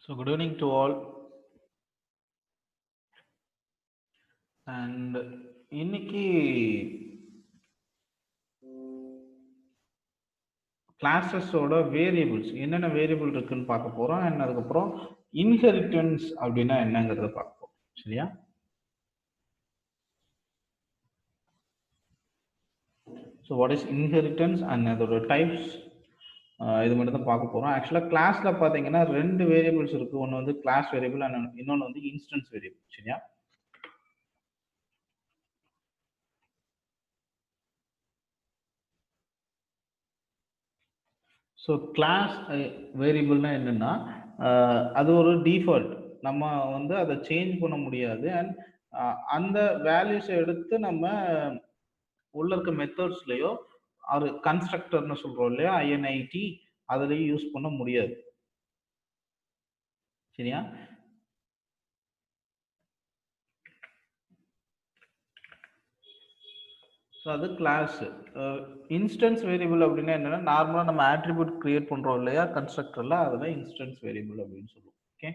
So good evening to all, and இன்னைக்கு கிளாஸஸோட variables என்னென்ன variable இருக்குன்னு பார்க்க போறோம். அண்ட் அதுக்கப்புறம் இன்ஹெரிட்டன்ஸ் அப்படின்னா என்னங்கிறத பார்க்க போறோம். சரியா? So what is inheritance and அதோட டைப்ஸ், இது மட்டும் தான் பார்க்க போறோம். ஆக்சுவலாக கிளாஸ்ல பார்த்தீங்கன்னா ரெண்டு வேரியபிள்ஸ் இருக்கு. ஒன்று வந்து கிளாஸ் வேரியபிள் அண்ட் இன்னொன்று வந்து இன்ஸ்டன்ஸ் வேரியபிள். சரியா? ஸோ கிளாஸ் வேரியபிள்னா என்னன்னா, அது ஒரு டிஃபால்ட், நம்ம வந்து அதை சேஞ்ச் பண்ண முடியாது. அண்ட் அந்த வேல்யூஸை எடுத்து நம்ம உள்ள இருக்க மெத்தட்ஸ்லயோ அது கன்ஸ்ட்ரக்டர்னு சொல்றோம் இல்லையா, INIT, அதுலயும் யூஸ் பண்ண முடியாது. சரியா? ஸோ அது கிளாஸ். இன்ஸ்டன்ஸ் வேரியபிள் அப்படின்னா என்னன்னா, நார்மலாக நம்ம ஆட்ரிபியூட் கிரியேட் பண்றோம் இல்லையா கன்ஸ்ட்ரக்டர்ல, அதுதான் இன்ஸ்டன்ஸ் வேரியபிள் அப்படின்னு சொல்லுவோம். Okay,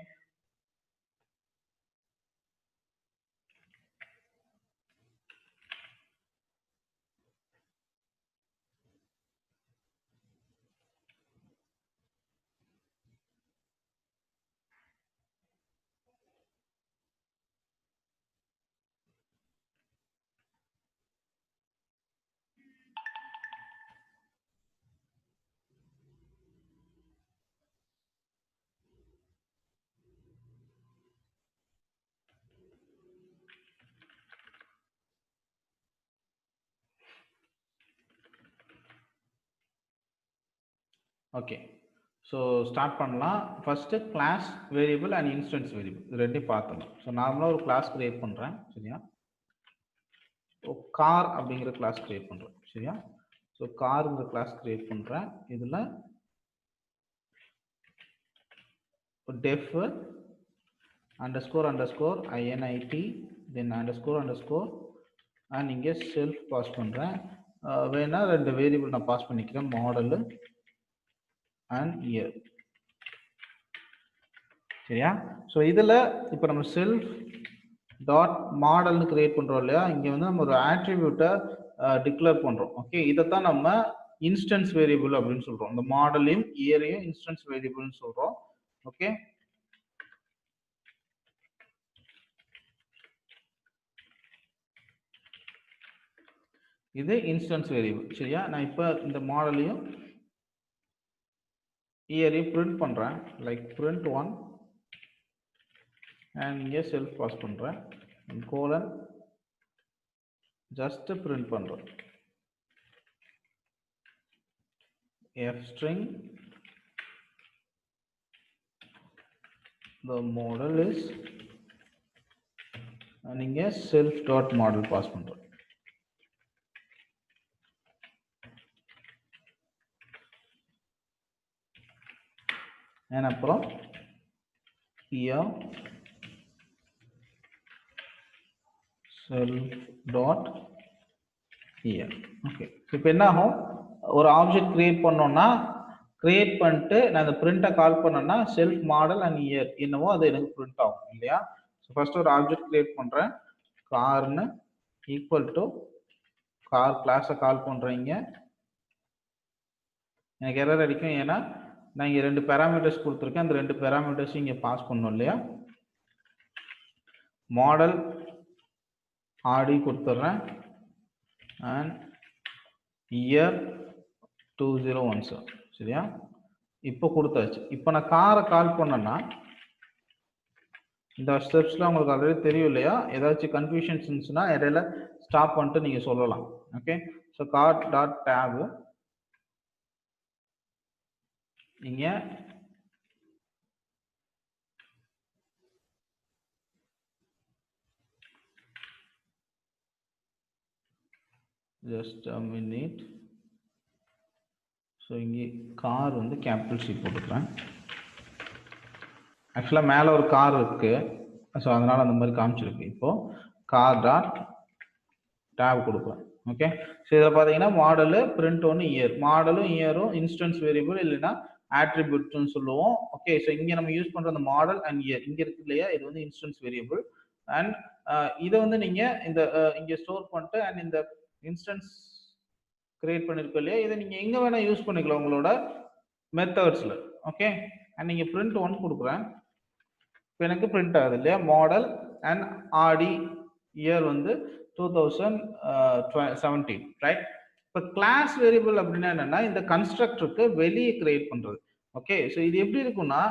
okay. ஸோ ஸ்டார்ட் பண்ணலாம். First class variable and instance variable இது ரெண்டையும் பார்த்துக்கலாம். ஸோ நார்மலாக ஒரு கிளாஸ் கிரியேட் பண்ணுறேன். சரியா? கார் அப்படிங்கிற கிளாஸ் கிரியேட் பண்ணுறேன். சரியா? ஸோ காருங்கிற கிளாஸ் கிரியேட் பண்ணுறேன். இதில் def underscore underscore INIT then underscore underscore and இங்கே செல்ஃப் பாஸ் பண்ணுறேன். வேணா ரெண்டு வேரியபிள் நான் பாஸ் பண்ணிக்கிறேன், மாடலு அண்ட் இயர். சரியா? ஸோ இதில் இப்போ நம்ம செல்ஃப் டாட் மாடல்னு கிரியேட் பண்ணுறோம் இல்லையா, இங்கே வந்து நம்ம ஒரு ஆட்ரிபியூட்டை டிக்ளேர் பண்ணுறோம். ஓகே, இதைத்தான் நம்ம இன்ஸ்டன்ஸ் வேரியபிள் அப்படின்னு சொல்கிறோம். இந்த மாடலையும் இயரையும் இன்ஸ்டன்ஸ் வேரியபிள்னு சொல்கிறோம். ஓகே, இது இன்ஸ்டன்ஸ் வேரியபிள். சரியா? நான் இப்போ இந்த மாடலையும் இயரையும் பிரிண்ட் பண்ணுறேன், லைக் பிரிண்ட் 1 அண்ட் இங்கே செல்ஃப் பாஸ் பண்ணுறேன், கோலன் ஜஸ்ட் பிரிண்ட் பண்ணுறேன், F string the model is, and இங்கே செல்ஃப் டாட் மாடல் பாஸ் பண்ணுறேன். அண்ட் அப்புறம் here self dot here. Okay, இப்போ என்ன ஆகும், ஒரு ஆப்ஜெக்ட் கிரியேட் பண்ணோம்னா கிரியேட் பண்ணிட்டு நான் இந்த பிரிண்ட்டை கால் பண்ணேன்னா செல்ஃப் மாடல் அண்ட் இயர் என்னவோ அது எனக்கு பிரிண்ட் ஆகும் இல்லையா? ஸோ ஃபர்ஸ்ட் ஒரு ஆப்ஜெக்ட் கிரியேட் பண்ணுறேன், கார்னு ஈக்குவல் டு கார் கிளாஸை கால் பண்ணுறீங்க. எனக்கு எரர் அடிக்கும், ஏன்னா நான் இங்கே ரெண்டு பேராமீட்டர்ஸ் கொடுத்துருக்கேன், அந்த ரெண்டு பேராமீட்டர்ஸ் இங்கே பாஸ் பண்ணணும் இல்லையா. மாடல் ஆடி கொடுத்துட்றேன் அண்ட் இயர் 2017. சரியா? இப்போ கொடுத்தாச்சு. இப்போ நான் காரை கால் பண்ணேன்னா இந்த ஸ்டெப்ஸ்லாம் உங்களுக்கு ஆல்ரெடி தெரியும் இல்லையா, ஏதாச்சும் கன்ஃபியூஷன்ஸ் இருந்துச்சுன்னா இடையில ஸ்டாப் பண்ணிட்டு நீங்கள் சொல்லலாம். Okay, so car dot tab இங்கே ஜஸ்ட் a minute. ஸோ இங்கே கார் வந்து கேபிட்டல் C போட்டுக்கிறேன். ஆக்சுவலாக மேலே ஒரு கார் இருக்கு, ஸோ அதனால் அந்த மாதிரி காமிச்சிருக்கு. இப்போது கார் டாட் டேப் கொடுக்குறேன். ஓகே, ஸோ இதில் பார்த்தீங்கன்னா மாடலு பிரிண்ட் 1 இயர், மாடலும் இயரும் இன்ஸ்டன்ஸ் வேரியபிள் இல்லைன்னா ஆட்ரிபியூட்னு சொல்லுவோம். ஓகே, ஸோ இங்க நம்ம யூஸ் பண்ற அந்த மாடல் அண்ட் இயர் இங்க இருக்கு இல்லையா, இது வந்து இன்ஸ்டன்ஸ் வேரியபிள். அண்ட் இதை வந்து நீங்க இந்த இங்க ஸ்டோர் பண்ணிட்டு அண்ட் இந்த இன்ஸ்டன்ஸ் கிரியேட் பண்ணிருக்கோம் இல்லையா, இதை நீங்க எங்க வேணா யூஸ் பண்ணிக்கலாம் உங்களோட மெத்தட்ஸ்ல. ஓகே, அண்ட் நீங்க பிரிண்ட் ஒன் கொடுக்குறேன். இப்போ எனக்கு பிரிண்ட் ஆகுது இல்லையா, மாடல் அண்ட் ஆடி இயர் வந்து 2017, ரைட்? இப்போ கிளாஸ் வேரியபிள் அப்படின்னா என்னன்னா இந்த கன்ஸ்ட்ரக்டருக்கு வெளியே கிரியேட் பண்றது. ஓகே, ஸோ இது எப்படி இருக்கும்னா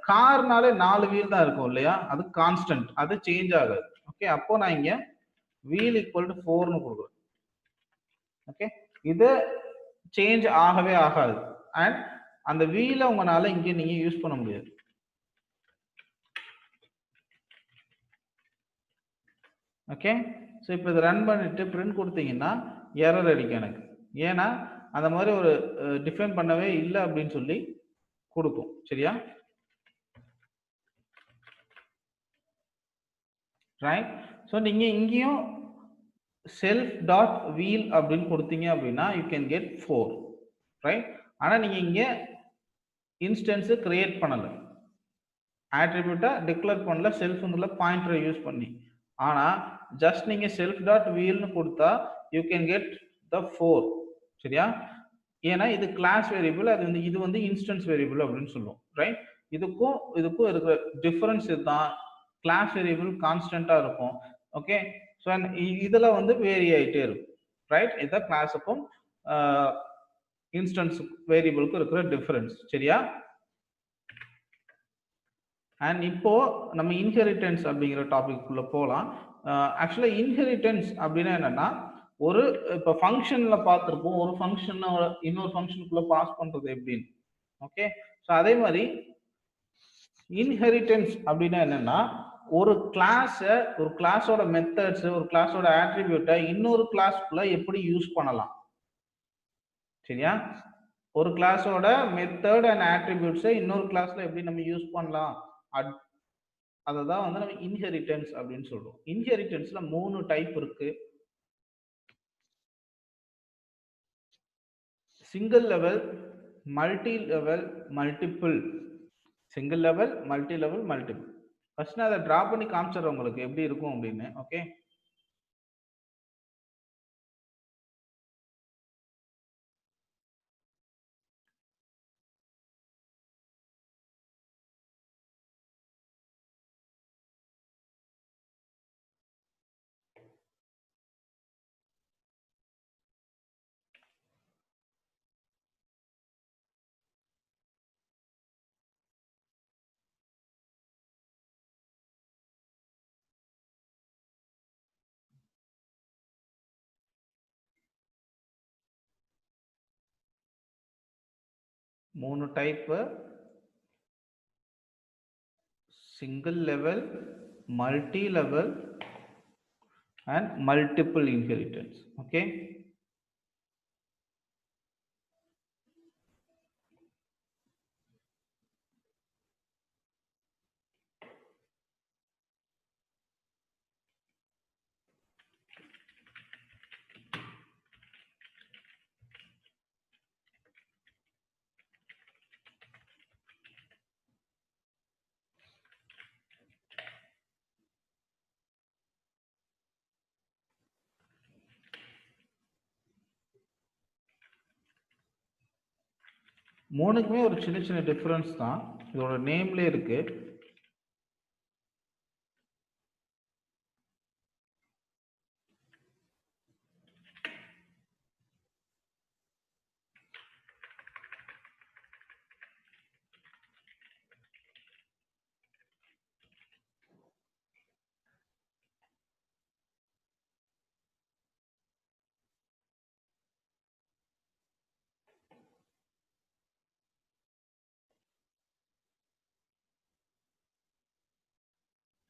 கார்னாலே 4 வீல் தான் இருக்கும் இல்லையா, அது கான்ஸ்டன்ட், அது சேஞ்ச் ஆகாது. ஓகே, அப்போ நான் இங்க வீல் ஈக்குவல் டு 4னு கொடுக்குறேன். ஓகே, இது சேஞ்ச் ஆகவே ஆகாது. அண்ட் அந்த வீலை உங்களால இங்க நீங்க யூஸ் பண்ண முடியாது. ஓகே, ஸோ இப்போ இதை ரன் பண்ணிட்டு பிரிண்ட் கொடுத்தீங்கன்னா எரர் அடிக்கும் எனக்கு. ஏன்னா அந்த மாதிரி ஒரு டிஃபைன் பண்ணவே இல்லை அப்படின்னு சொல்லி கொடுக்கும். சரியா, ரைட்? ஸோ நீங்க இங்கேயும் செல்ஃப் டாட் வீல் அப்படின்னு கொடுத்தீங்க அப்படின்னா யூ கேன் கெட் 4, ரைட்? ஆனால் நீங்க இங்க இன்ஸ்டன்ஸ் கிரியேட் பண்ணல, ஆட்ரிபியூட்டா டிக்ளேர் பண்ணல, செல்ஃப்ங்கிற பாயிண்டரை யூஸ் பண்ணி. ஆனா ஜஸ்ட் நீங்க செல்ஃப் டாட் வீல்னு கொடுத்தா யூ கேன் கெட் த 4. சரியா, ஏன்னா இது கிளாஸ் வேரியபிள், அது வந்து இது வந்து இன்ஸ்டன்ஸ் வேரியபிள் அப்படின்னு சொல்லுவோம், ரைட்? இதுக்கும் இருக்கிற டிஃபரன்ஸ் இதுதான். கிளாஸ் வேரியபிள் கான்ஸ்டன்டா இருக்கும். ஓகே, ஸோ இதுல வந்து வேரி ஆயிட்டே இருக்கும், ரைட்? இதுதான் கிளாஸுக்கும் இன்ஸ்டன்ஸ் வேரியபிளுக்கும் இருக்கிற டிஃபரன்ஸ். சரியா, அண்ட் இப்போ நம்ம இன்ஹெரிட்டன்ஸ் அப்படிங்கிற டாபிக் குள்ள போகலாம். ஆக்சுவலா இன்ஹெரிட்டன்ஸ் அப்படின்னா என்னன்னா ஒரு இப்போ ஃபங்க்ஷன்ல பார்த்துருப்போம், ஒரு ஃபங்க்ஷன் இன்னொரு ஃபங்க்ஷனுக்குள்ள பாஸ் பண்றது எப்படின்னு. ஓகே, ஸோ அதே மாதிரி இன்ஹெரிட்டன்ஸ் அப்படின்னா என்னன்னா ஒரு கிளாஸோட மெத்தட்ஸ், ஒரு கிளாஸோட ஆட்ரிபியூட்டை இன்னொரு கிளாஸ்க்குள்ள எப்படி யூஸ் பண்ணலாம். சரியா, ஒரு கிளாஸோட மெத்தட் அண்ட் ஆட்ரிபியூட்ஸை இன்னொரு கிளாஸ்ல எப்படி நம்ம யூஸ் பண்ணலாம், அததான் வந்து நம்ம இன்ஹெரிட்டன்ஸ் அப்படின்னு சொல்றோம். இன்ஹெரிட்டன்ஸ்ல 3 டைப் இருக்கு. Single level, multi level, multiple. Single level, multi level, multiple. First நான் அதை டிரா பண்ணி காமிச்சிடுறேன் உங்களுக்கு எப்படி இருக்கும் அப்படின்னு. ஓகே, மூணு type: single level, multi level and multiple inheritance. Okay, மூணுக்குமே ஒரு சின்ன சின்ன டிஃபரன்ஸ் தான், இதோட நேம்ல இருக்கு.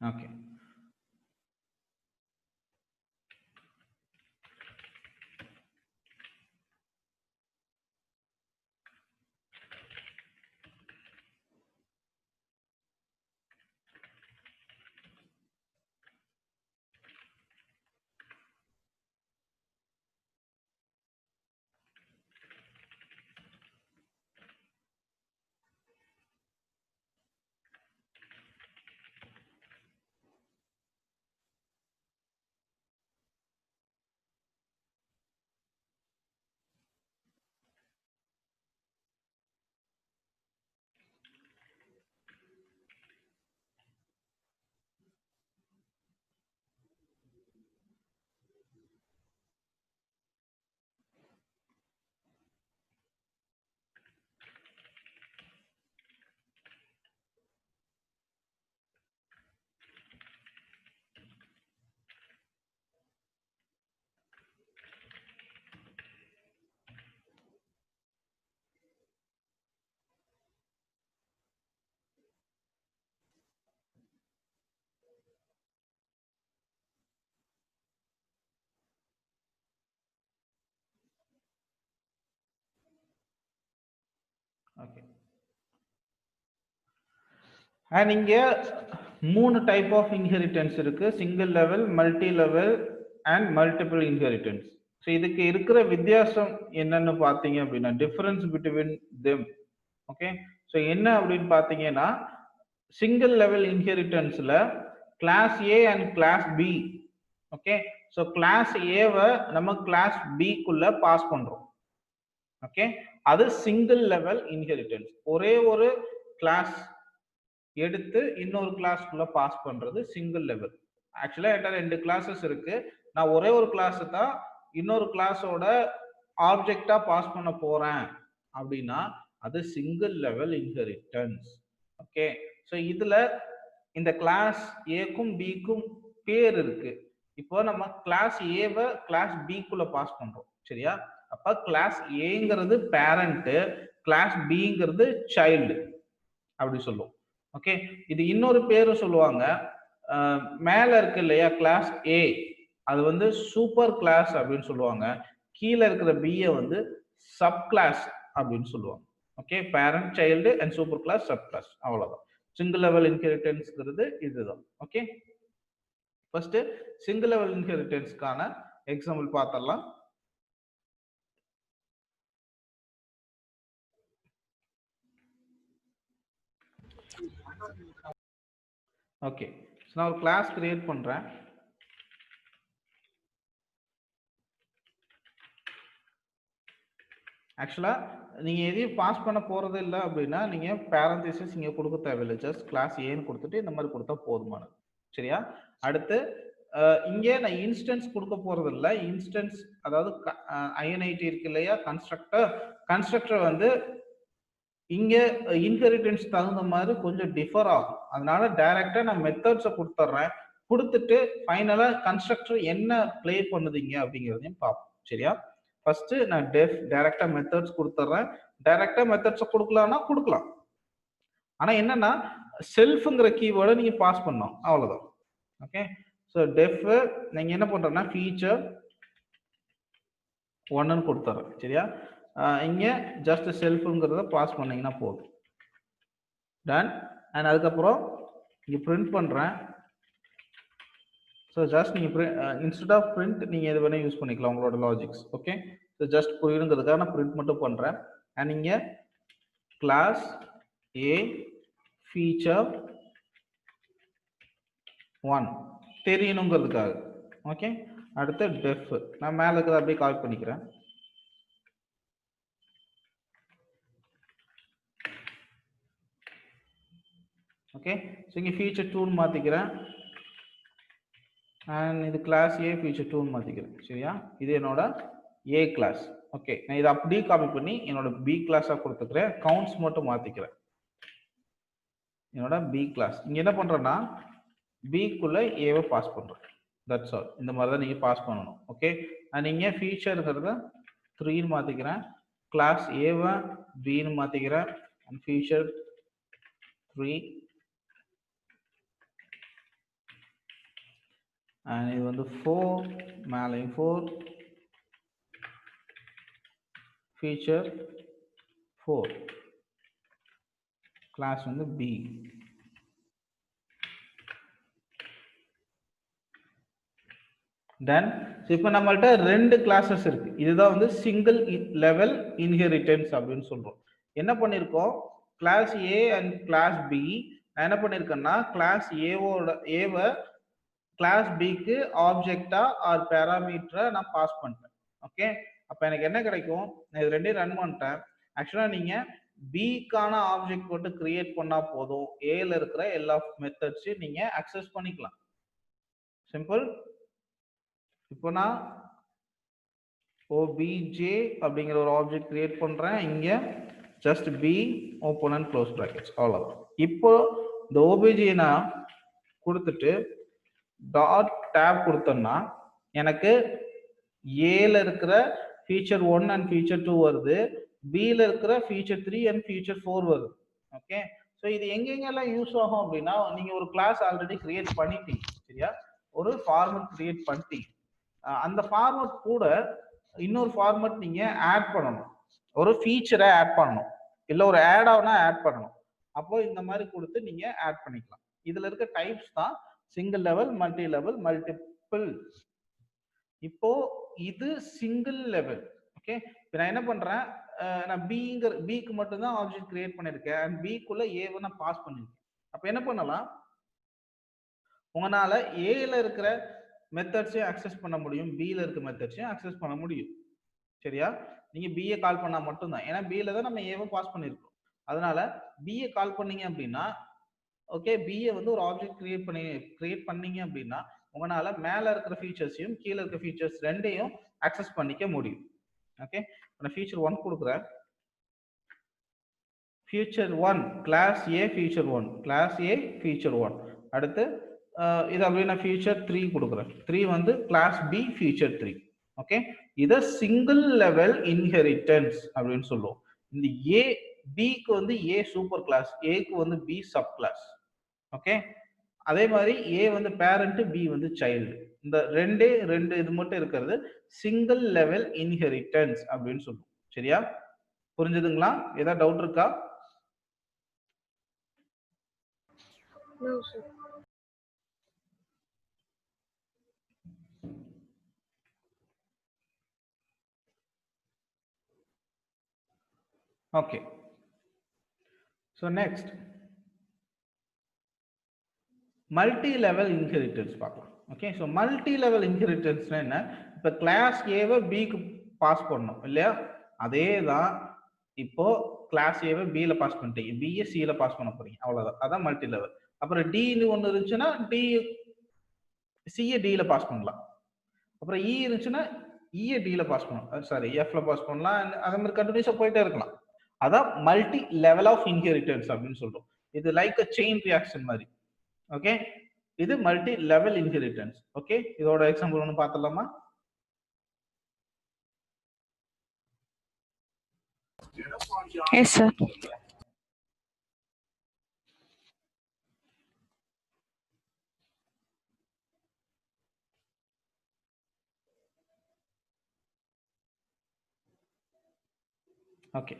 Okay, okay. அண்ட் இங்க 3 டைப் ஆஃப் இன்ஹெரிட்டன்ஸ் இருக்கு. Single level, multi level and multiple inheritance. So இதுக்கு இருக்கிற வித்தியாசம் என்னன்னு பார்த்தீங்க அப்படின்னா, difference between them. Okay. So என்ன அப்படின்னு பார்த்தீங்கன்னா, சிங்கிள் லெவல் இன்ஹெரிட்டன்ஸ்ல class A and class B. Okay. So class ஏவை நம்ம கிளாஸ் பிக்குள்ள பாஸ் பண்றோம். ஓகே. அது சிங்கிள் லெவல் இன்ஹெரிட்டன்ஸ். ஒரே ஒரு கிளாஸ் எடுத்து இன்னொரு கிளாஸ்க்குள்ள பாஸ் பண்றது சிங்கிள் லெவல். ஆக்சுவலா என்கிட்ட 2 கிளாஸஸ் இருக்கு. நான் ஒரே ஒரு கிளாஸ் தான் இன்னொரு கிளாஸோட ஆப்ஜெக்டா பாஸ் பண்ண போறேன் அப்படின்னா அது single level inheritance. Okay. So இதுல இந்த கிளாஸ் ஏக்கும் பிக்கும் பேர் இருக்கு. இப்போ நம்ம கிளாஸ் ஏவை கிளாஸ் பிக்குள்ள பாஸ் பண்றோம். சரியா? அப்ப கிளாஸ் ஏங்கிறது பேரண்ட், கிளாஸ் பிங்கிறது சைல்டு அப்படி சொல்லுவோம். ஓகே. இது இன்னொரு பேரும் சொல்லுவாங்க. மேல இருக்கு இல்லையா கிளாஸ் ஏ, அது வந்து சூப்பர் கிளாஸ் அப்படின்னு சொல்லுவாங்க. கீழே இருக்கிற பிஏ வந்து சப் கிளாஸ் அப்படின்னு சொல்லுவாங்க. Okay. Parent, child and super class, sub class, அவ்வளவுதான். சிங்கிள் லெவல் இன்ஹெரிட்டன்ஸ்ங்கிறது இதுதான். ஓகே. ஃபர்ஸ்ட் சிங்கிள் லெவல் இன்ஹெரிட்டன்ஸ்க்கான எக்ஸாம்பிள் பார்த்தரலாம். ஓகே. நான் ஒரு கிளாஸ் கிரியேட் பண்றேன். ஆக்சுவலா நீங்க எதையும் பாஸ் பண்ண போறது இல்லை அப்படின்னா நீங்க பேரந்தசிஸ் இங்க கொடுக்க தேவையில்லை. ஜஸ்ட் கிளாஸ் ஏன்னு கொடுத்துட்டு இந்த மாதிரி கொடுத்தா போதுமானது. சரியா? அடுத்து இங்கே நான் இன்ஸ்டன்ஸ் கொடுக்க போறது இல்லை. இன்ஸ்டன்ஸ் அதாவது ஐஎன்ஐடி இருக்கு இல்லையா, கன்ஸ்ட்ரக்டர் வந்து இங்க இன்ஹெரிட்டன்ஸ் தகுந்த மாதிரி கொஞ்சம் டிஃபர் ஆகும். அதனால டைரக்டா நான் மெத்தட்ஸை கொடுத்துட்றேன். கொடுத்துட்டு ஃபைனலா கன்ஸ்ட்ரக்டர் என்ன பிளே பண்ணுதுங்க அப்படிங்கிறதையும் பார்ப்போம். சரியா? ஃபர்ஸ்ட் நான் டைரக்டா மெத்தட்ஸ் கொடுத்துட்றேன். டைரக்டா மெத்தட்ஸை கொடுக்கலாம்னா கொடுக்கலாம். ஆனா என்னன்னா செல்ஃப்ங்கிற கீவேர்டை நீங்க பாஸ் பண்ணணும், அவ்வளவுதான். ஓகே. ஸோ டெஃப் நீங்க என்ன பண்றேன்னா ஃபீச்சர் 1ன்னு கொடுத்துட்றேன். சரியா? இங்க ஜஸ்ட் செல்ஃப்ங்கிறத பாஸ் பண்ணீங்கன்னா போதும். டன். அண்ட் அதுக்கப்புறம் இங்க பிரிண்ட் பண்றேன். ஸோ ஜஸ்ட் நீங்க இன்ஸ்டெட் ஆஃப் பிரிண்ட் நீங்க எது வேணா யூஸ் பண்ணிக்கலாம் உங்களோட லாஜிக்ஸ். ஓகே. ஸோ ஜஸ்ட் புரியுங்கிறதுக்காக நான் பிரிண்ட் மட்டும் பண்றேன். அண்ட் இங்க கிளாஸ் ஏ ஃபீச்சர் 1 தெரியணுங்கிறதுக்காக. ஓகே. அடுத்து டெஃப் நான் மேல இருக்கிறத அப்படியே காப்பி பண்ணிக்கிறேன். ஓகே. ஸோ இங்கே ஃபீச்சர் 2ன்னு மாற்றிக்கிறேன். அண்ட் இது கிளாஸ் ஏ ஃபீச்சர் 2ன்னு மாற்றிக்கிறேன். சரியா? இது என்னோட ஏ கிளாஸ். ஓகே. நான் இதை அப்படியே காப்பி பண்ணி என்னோட பி கிளாஸாக கொடுத்துக்கிறேன். கவுண்ட்ஸ் மட்டும் மாற்றிக்கிறேன். என்னோட பி கிளாஸ் இங்கே என்ன பண்ணுறேன்னா பிக்குள்ள ஏவை பாஸ் பண்ணுறேன். That's all. இந்த மாதிரி தான் நீங்கள் பாஸ் பண்ணணும். ஓகே. அண்ட் இங்கே ஃபீச்சருங்கிறத 3ன்னு மாற்றிக்கிறேன். கிளாஸ் ஏவை பின்னு மாற்றிக்கிறேன். அண்ட் ஃபீச்சர் 3 and இது வந்து 4 மேலையும் 4 feature 4 கிளாஸ் வந்து B. தென் இப்போ நம்மள்ட்ட 2 கிளாஸஸ் இருக்கு. இதுதான் வந்து சிங்கிள் லெவல் இன்ஹெரிட்டன்ஸ் அப்படின்னு சொல்றோம். என்ன பண்ணிருக்கோம், class A and class B நான் என்ன பண்ணிருக்கேன்னா கிளாஸ் ஏவை கிளாஸ் பிக்கு ஆப்ஜெக்டா ஆர் பேராமீட்டரை நான் பாஸ் பண்ணிட்டேன். ஓகே. அப்போ எனக்கு என்ன கிடைக்கும், நான் இது ரெண்டையும் ரன் பண்ணிட்டேன். ஆக்சுவலா நீங்க பிக்கான ஆப்ஜெக்ட் மட்டும் கிரியேட் பண்ணா போதும், ஏல இருக்கிற எல்லா மெத்தட்ஸையும் நீங்க அக்சஸ் பண்ணிக்கலாம். சிம்பிள். இப்போ நான் obj அப்படிங்கிற ஒரு ஆப்ஜெக்ட் கிரியேட் பண்றேன். இங்க just b open and close brackets அவ்வளவுதான். இப்போ இந்த obj நான் கொடுத்துட்டு டாட் டேப் கொடுத்தோம்னா எனக்கு ஏல இருக்கிற ஃபீச்சர் 1 அண்ட் ஃபீச்சர் 2 வருது, பில இருக்கிற ஃபீச்சர் 3 அண்ட் ஃபீச்சர் 4 வருது. ஓகே. ஸோ இது எங்கெங்கெல்லாம் யூஸ் ஆகும் அப்படின்னா, நீங்க ஒரு கிளாஸ் ஆல்ரெடி கிரியேட் பண்ணிட்டீங்க. சரியா? ஒரு ஃபார்மட் கிரியேட் பண்ணிட்டீங்க. அந்த ஃபார்மட் கூட இன்னொரு ஃபார்மட் நீங்க ஆட் பண்ணணும், ஒரு ஃபீச்சரை ஆட் பண்ணணும். இல்ல ஒரு ஆட் ஆனா ஆட் பண்ணணும். அப்போ இந்த மாதிரி கொடுத்து நீங்க ஆட் பண்ணிக்கலாம். இதுல இருக்க டைப்ஸ் தான் single level, multi level, multiple. இப்போ இது சிங்கிள் லெவல். ஓகே, இப்போ நான் என்ன பண்றேன், நான் பிக்கு மட்டும் தான் ஆப்ஜெக்ட் கிரியேட் பண்ணிருக்கேன் அண்ட் பிக்குள்ள ஏவை நான் பாஸ் பண்ணிருக்கேன். அப்ப என்ன பண்ணலாம், உங்களால ஏல இருக்கிற மெத்தட்ஸையும் அக்சஸ் பண்ண முடியும், பில இருக்க மெத்தட்ஸையும் அக்சஸ் பண்ண முடியும். சரியா, நீங்க பிஏ கால் பண்ணா மட்டும்தான், ஏன்னா பில தான் நம்ம ஏவை பாஸ் பண்ணிருக்கோம். அதனால பிஏ கால் பண்ணீங்க அப்படின்னா, ஓகே, பிஏ வந்து ஒரு ஆப்ஜெக்ட் கிரியேட் பண்ணீங்க அப்படின்னா உங்களால மேல இருக்கிற ஃபீச்சர்ஸையும் கீழே இருக்க ஃபீச்சர்ஸ் ரெண்டையும் அக்சஸ் பண்ணிக்க முடியும். ஓகே, நான் ஃபீச்சர் 1 கொடுக்குறேன். ஃபீச்சர் 1 கிளாஸ் ஏ ஃபீச்சர் 1 கிளாஸ் ஏ ஃபீச்சர் 1. அடுத்து இது அப்படியே நான் ஃபீச்சர் 3 கொடுக்குறேன். 3 வந்து கிளாஸ் பி ஃபீச்சர் 3. ஓகே, இத சிங்கிள் லெவல் இன்ஹெரிட்டன்ஸ் அப்படின்னு சொல்லுவோம். இந்த ஏ பிக்கு வந்து ஏ சூப்பர் கிளாஸ், ஏக்கு வந்து பி சப் கிளாஸ். ஓகே, அதே மாதிரி ஏ வந்து பேரண்ட், பி வந்து சைல்டு. இந்த ரெண்டு இது மட்டும் இருக்கிறது சிங்கிள் லெவல் இன்ஹெரிட்டன்ஸ் அப்படின்னு சொல்லுவோம். சரியா, புரிஞ்சுதுங்களா? ஏதாவது டவுட் இருக்கா? No, sir. Okay, so next multi-level inheritance பார்க்கலாம். ஓகே, ஸோ மல்டி லெவல் இன்ஹெரிட்டன்ஸ்னா என்ன, இப்போ கிளாஸ் ஏவை பிக்கு பாஸ் பண்ணணும் இல்லையா, அதே தான் இப்போ கிளாஸ் ஏவை பியில் பாஸ் பண்ணிட்டீங்க, பிஏ சியில் பாஸ் பண்ண போறீங்க, அவ்வளோதான். அதான் மல்டி லெவல். அப்புறம் டின்னு ஒன்று இருந்துச்சுன்னா சிஏ டியில் பாஸ் பண்ணலாம். அப்புறம் இ இருந்துச்சுன்னா இஏ டியில் பாஸ் பண்ணலாம், சாரி எஃப்ல பாஸ் பண்ணலாம். அதே மாதிரி கண்டினியூஸாக போயிட்டே இருக்கலாம். அதான் மல்டி லெவல் ஆஃப் இன்ஹெரிட்டன்ஸ் அப்படின்னு சொல்றோம். இது லைக் அ செயின் ரியாக்ஷன் மாதிரி. ஓகே, இது மல்டி லெவல் இன்ஹெரிட்டன்ஸ். ஓகே, இதோட எக்ஸாம்பிள் ஒன்று பார்த்துடலாமா? Yes, sir. ஓகே,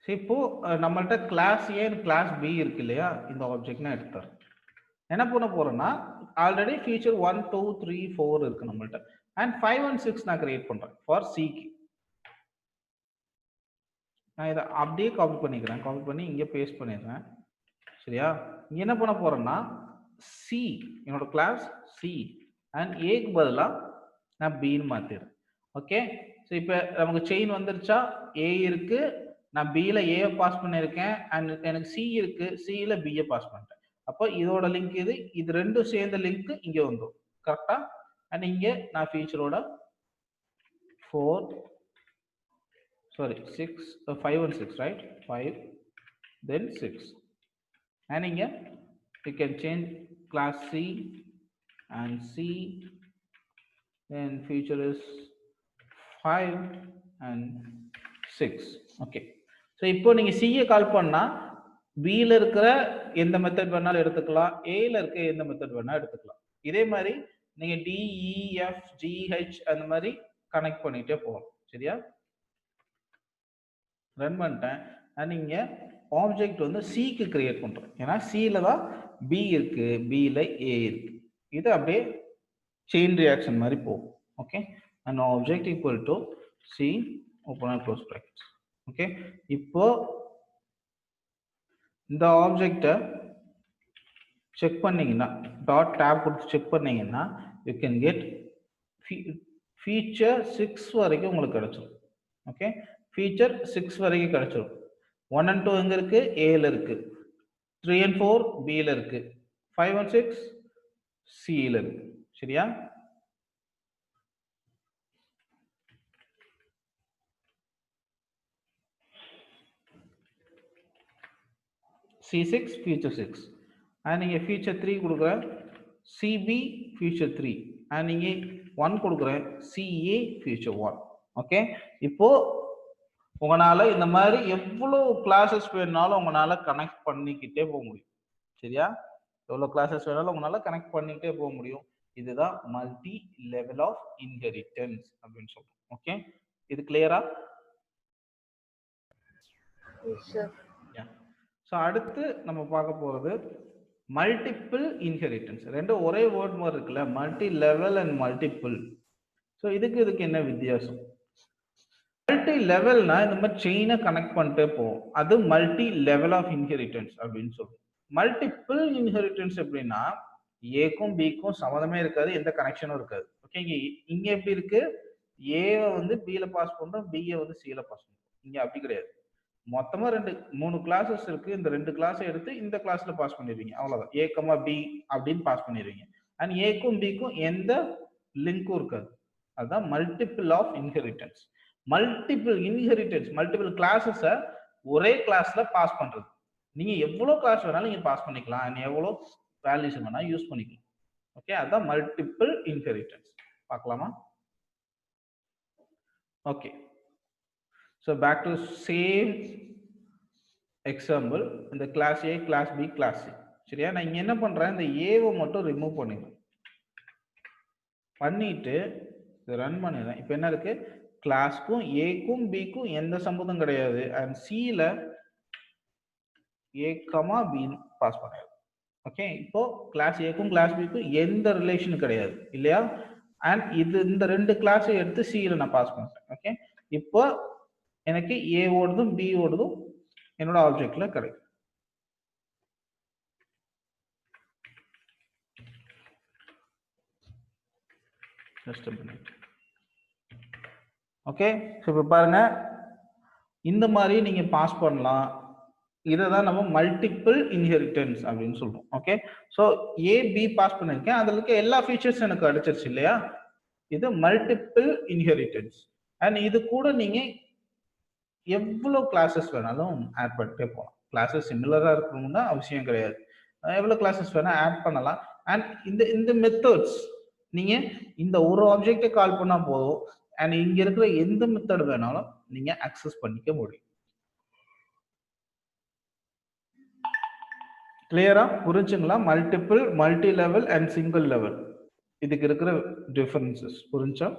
ஸோ இப்போ நம்மள்ட்ட கிளாஸ் ஏ கிளாஸ் பி இருக்கு இல்லையா, இந்த ஆப்ஜெக்ட் நான் எடுத்துறேன். என்ன பண்ண போறேன்னா, ஆல்ரெடி ஃபீச்சர் 1 2 3 4 இருக்கு நம்மள்ட்ட, அண்ட் 5 and 6 நான் கிரியேட் பண்றேன் ஃபார் சிக்கு. நான் இதை அப்படியே காப்பி பண்ணிக்கிறேன், காப்பி பண்ணி இங்கே பேஸ்ட் பண்ணிடுறேன். சரியா, இங்க என்ன பண்ண போறேன்னா, சி என்னோட கிளாஸ் சி அண்ட் ஏக்கு பதிலாக நான் பின்னு மாத்திடுறேன். ஓகே, ஸோ இப்போ நமக்கு செயின் வந்துருச்சா, ஏ இருக்கு, நான் பியில் ஏவை பாஸ் பண்ணியிருக்கேன் அண்ட் எனக்கு சி இருக்கு, சியில் பியை பாஸ் பண்ணிட்டேன். அப்போ இதோட லிங்க் இது ரெண்டும் சேர்ந்த லிங்க் இங்கே வந்துடும் கரெக்டா. அண்ட் இங்கே நான் ஃபீச்சரோட 4 6 5 and 6 right, 5 then 6, and here you can change class C and C, then feature is 5 and 6. okay, so இப்போ நீங்க C கால் பண்ணா B ல இருக்கிற எந்த மெத்தட் வேணாலும் எடுத்துக்கலாம், A ல இருக்க எந்த மெத்தட் வேணாலும் எடுத்துக்கலாம். இதே மாதிரி நீங்க D E F G H அந்த மாதிரி கனெக்ட் பண்ணிட்டே போகலாம். சரியா, ரன் பண்ணிட்டேன். நீங்க ஆப்ஜெக்ட் வந்து சிக்கு கிரியேட் பண்றோம், ஏன்னா சில தான் பி இருக்கு, பில ஏ இருக்கு. இது அப்படியே செயின் ரியாக்ஷன் மாதிரி போகும். Okay, and object equal to C open and close brackets. Okay, இப்போ இந்த ஆப்ஜெக்டை செக் பண்ணீங்கன்னா, டாட் டேப் கொடுத்து செக் பண்ணீங்கன்னா யூ கேன் கெட் ஃபீச்சர் 6 வரைக்கும் உங்களுக்கு கிடைச்சிடும். ஓகே, ஃபீச்சர் 6 வரைக்கும் கிடைச்சிடும். 1 and 2 எங்க இருக்கு, ஏல இருக்கு. 3 and 4 பில இருக்கு. 5 and 6 சில இருக்கு. சரியா, C6 feature 6 and நீங்க feature 3 கொடுக்குறேன், CB feature 3 and நீங்க 1 கொடுக்குறேன், CA feature 1. ஓகே, இப்போ உங்களால இந்த மாதிரி எவ்வளவு கிளாஸஸ் வேணாலும் உங்களால கனெக்ட் பண்ணிக்கிட்டே போக முடியும். சரியா, எவ்வளவு கிளாஸஸ் வேணாலும் உங்களால கனெக்ட் பண்ணிக்கிட்டே போக முடியும். இதுதான் மல்டி லெவல் ஆஃப் இன்ஹெரிட்டன்ஸ் அப்படின்னு சொல்றோம். ஓகே, இது கிளியரா? Yes, sir. ஸோ அடுத்து நம்ம பார்க்க போகிறது மல்டிபிள் இன்ஹெரிட்டன்ஸ். ரெண்டும் ஒரே வேர்ட் மாதிரி இருக்குல்ல, multi level and multiple. So இதுக்கு என்ன வித்தியாசம்? மல்டி லெவல்னா இந்த மாதிரி செயினை கனெக்ட் பண்ணிட்டே போவோம், அது மல்டி லெவல் ஆஃப் இன்ஹெரிட்டன்ஸ் அப்படின்னு சொல்லுவோம். மல்டிபிள் இன்ஹெரிட்டன்ஸ் எப்படின்னா ஏக்கும் பிக்கும் சம்மந்தமே இருக்காது, எந்த கனெக்ஷனும் இருக்காது. ஓகே, இங்க எப்படி இருக்கு, ஏவை வந்து பில பாஸ் பண்றோம், பிஏ வந்து சில பாஸ் பண்றோம். இங்க அப்படி கிடையாது, மொத்தமா 3 கிளாஸஸ் இருக்கு, இந்த 2 கிளாஸை எடுத்து இந்த கிளாஸ்ல பாஸ் பண்ணிடுவீங்க, அவ்வளவுதான். ஏ கமா பி அப்படின்னு பாஸ் பண்ணிடுவீங்க. அண்ட் ஏக்கும் பிக்கும் எந்த லிங்க்கும் இருக்காது. அதுதான் multiple of inheritance. Multiple inheritance, multiple கிளாஸஸை ஒரே கிளாஸ்ல பாஸ் பண்றது. நீங்க எவ்வளவு கிளாஸ் வேணாலும் நீங்க பாஸ் பண்ணிக்கலாம், அண்ட் எவ்வளவு வேல்யூஸ் வேணா யூஸ் பண்ணிக்கலாம். ஓகே, அதான் மல்டிபிள் இன்ஹெரிட்டன்ஸ். பார்க்கலாமா? Okay, so back to same example, இந்த class A, class B, class C. சரியா? நான் இங்க என்ன பண்றேன், இந்த ஏவை மட்டும் ரிமூவ் பண்ணிடுறேன். பண்ணிட்டு ரன் பண்ணிடுறேன். இப்போ என்ன இருக்கு, கிளாஸ்க்கும் ஏக்கும் பிக்கும் எந்த சம்பந்தம் கிடையாது, அண்ட் சில ஏ கமா பி பாஸ் பண்ணிடுறேன். ஓகே, இப்போ கிளாஸ் ஏக்கும் கிளாஸ் பிக்கும் எந்த ரிலேஷனும் கிடையாது இல்லையா? அண்ட் இந்த 2 கிளாஸை எடுத்து சில நான் பாஸ் பண்ணிட்டேன். ஓகே, இப்போ எனக்கு ஏ ஓடுதும் பி ஓடுதும் என்னோட ஆப்ஜெக்ட்ல கிடைக்கும். ஓகே, இப்போ பாருங்க, இந்த மாதிரி நீங்க பாஸ் பண்ணலாம். இதை தான் நம்ம மல்டிபிள் இன்ஹெரிட்டன்ஸ் அப்படின்னு சொல்றோம். ஓகே, ஸோ ஏ பி பாஸ் பண்ணிருக்கேன், அதுல இருக்க எல்லா ஃபீச்சர்ஸ் எனக்கு அடிச்சிருச்சு இல்லையா? இது மல்டிபிள் இன்ஹெரிட்டன்ஸ். அண்ட் இது கூட நீங்க எவ்வளோ கிளாஸஸ் வேணாலும் ஆட் பண்ணிட்டே போகலாம். கிளாஸஸ் சிமிலராக இருக்கணும்னா அவசியம் கிடையாது, எவ்வளோ கிளாஸஸ் வேணால் ஆட் பண்ணலாம். அண்ட் இந்த மெத்தட்ஸ் நீங்கள் இந்த ஒரு ஆப்ஜெக்டை கால் பண்ணால் போதும், அண்ட் இங்கே இருக்கிற எந்த மெத்தட் வேணாலும் நீங்கள் அக்சஸ் பண்ணிக்க முடியும். கிளியரா புரிஞ்சுங்களா? Multiple, multi level and single level, இதுக்கு இருக்கிற டிஃபரன்சஸ் புரிஞ்சா?